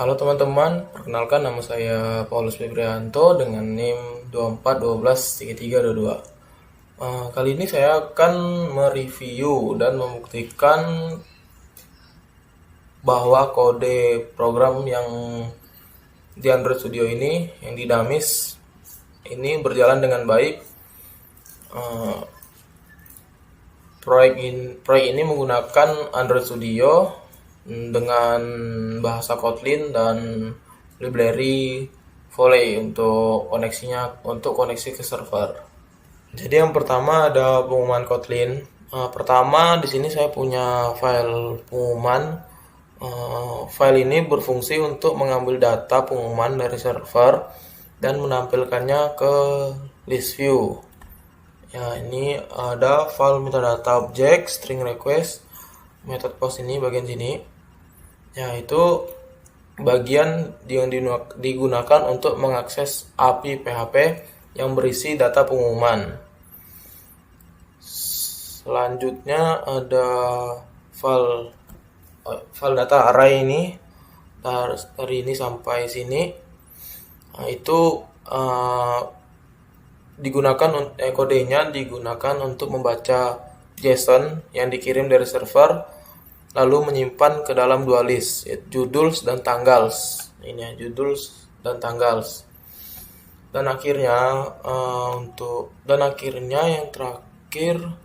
Halo teman-teman, perkenalkan nama saya Paulus Febrianto dengan NIM 24123322. Kali ini saya akan mereview dan membuktikan bahwa kode program yang di Android Studio ini, yang dinamis, ini berjalan dengan baik. Proyek ini menggunakan Android Studio dengan bahasa Kotlin dan library Volley untuk koneksi ke server. Jadi yang pertama ada pengumuman Kotlin. Pertama di sini saya punya file pengumuman. File ini berfungsi untuk mengambil data pengumuman dari server dan menampilkannya ke list view. Ya, ini ada file metadata object, string request, method post ini bagian sini. Ya, itu bagian yang digunakan untuk mengakses API PHP yang berisi data pengumuman. Selanjutnya ada file data array ini dari ini sampai sini. Nah, itu kodenya digunakan untuk membaca JSON yang dikirim dari server lalu menyimpan ke dalam dua list, judul's dan tanggal's. Ini ya, judul's dan tanggal's. Dan akhirnya yang terakhir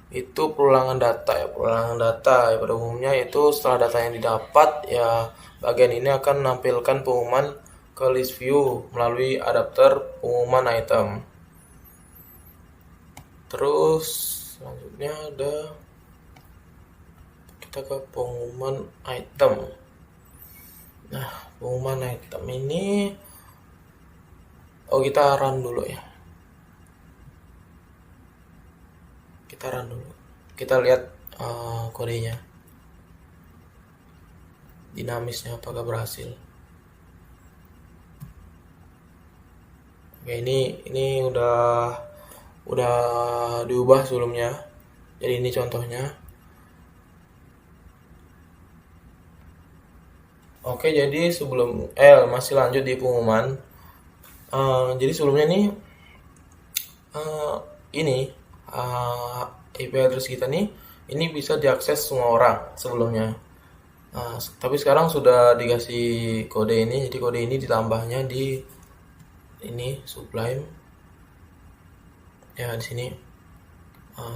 itu perulangan data ya. Pada umumnya itu setelah data yang didapat ya, bagian ini akan menampilkan pengumuman ke list view melalui adapter pengumuman item. Terus selanjutnya kita ke pengumuman item. Nah, pengumuman item ini kita run dulu ya. Kita lihat kodenya, dinamisnya apakah berhasil. Oke, ini udah diubah sebelumnya. Jadi ini contohnya. Oke, jadi masih lanjut di pengumuman. Jadi sebelumnya IP address kita ini bisa diakses semua orang sebelumnya. Tapi sekarang sudah dikasih kode ini, jadi kode ini ditambahnya di ini Sublime. Ya, di sini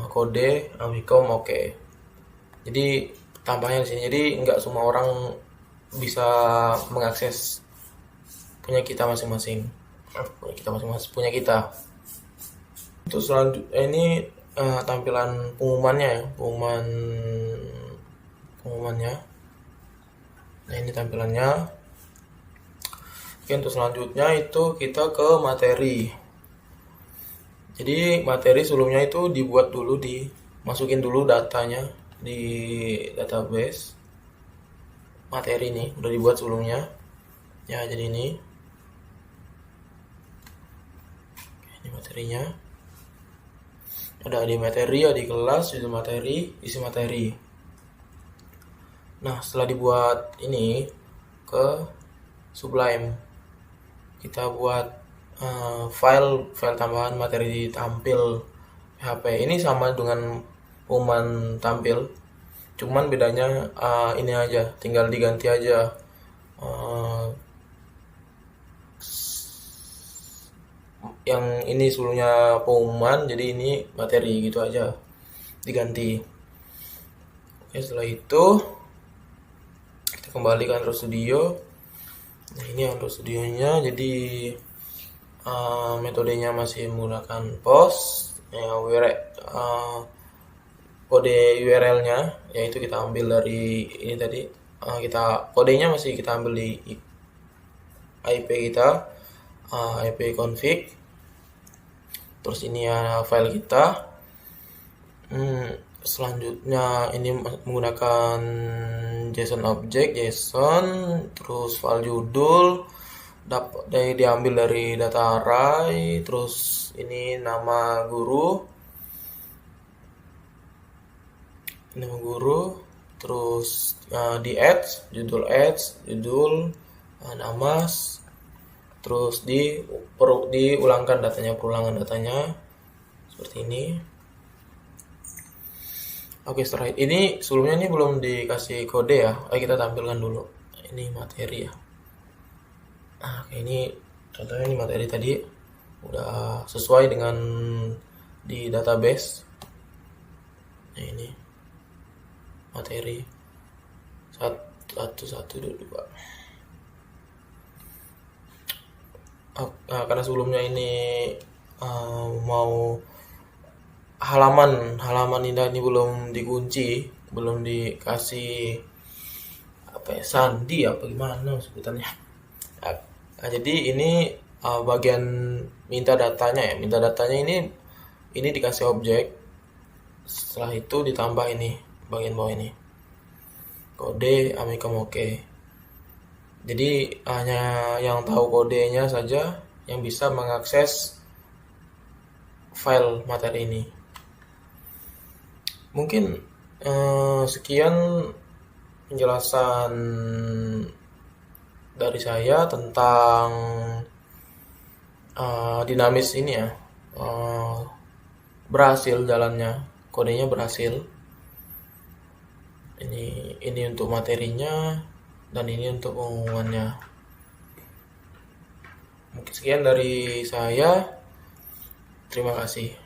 kode Amicom oke. Jadi tambahnya di sini. Jadi nggak semua orang bisa mengakses punya kita masing-masing. Punya kita. Terus selanjutnya ini tampilan pengumumannya ya, pengumumannya. Nah, ini tampilannya. Oke, untuk selanjutnya itu kita ke materi. Jadi materi sebelumnya itu masukin dulu datanya di database. Materi ini udah dibuat sebelumnya. Ya, jadi ini materinya. Ada di materi, ada di kelas, judul materi, isi materi. Nah, setelah dibuat ini ke Sublime, kita buat file tambahan materi tampil PHP. Ini sama dengan pengumuman tampil, cuman bedanya ini aja, tinggal diganti aja yang ini sebelumnya pengumuman, jadi ini materi gitu aja, diganti. Oke, setelah itu kita kembali ke Android Studio. Nah, ini Android Studionya. Jadi metodenya masih menggunakan post ya, kode URL-nya yaitu kita ambil dari ini tadi. Kodenya masih kita ambil di IP kita, IP config. Terus ini ya file kita. Selanjutnya ini menggunakan JSON object, terus file judul diambil dari data array, terus ini nama guru, terus di judul nama, terus diulangkan datanya, perulangan datanya seperti ini. Oke, setelah ini sebelumnya ini belum dikasih kode ya. Kita tampilkan dulu. Ini materi ya. Nah, ini contohnya ini materi tadi udah sesuai dengan di database. Nah, ini materi 1122. Karena sebelumnya ini mau halaman ini belum dikunci, belum dikasih sandi apa gimana sebutannya. Nah, jadi ini bagian minta datanya ya. Minta datanya ini dikasih objek. Setelah itu ditambah ini bagian bawah ini kode Amikom Oke. Jadi hanya yang tahu kodenya saja yang bisa mengakses file materi ini. Mungkin sekian penjelasan dari saya tentang dinamis ini ya. Berhasil jalannya, kodenya berhasil. Ini untuk materinya dan ini untuk pengumumannya. Mungkin sekian dari saya. Terima kasih.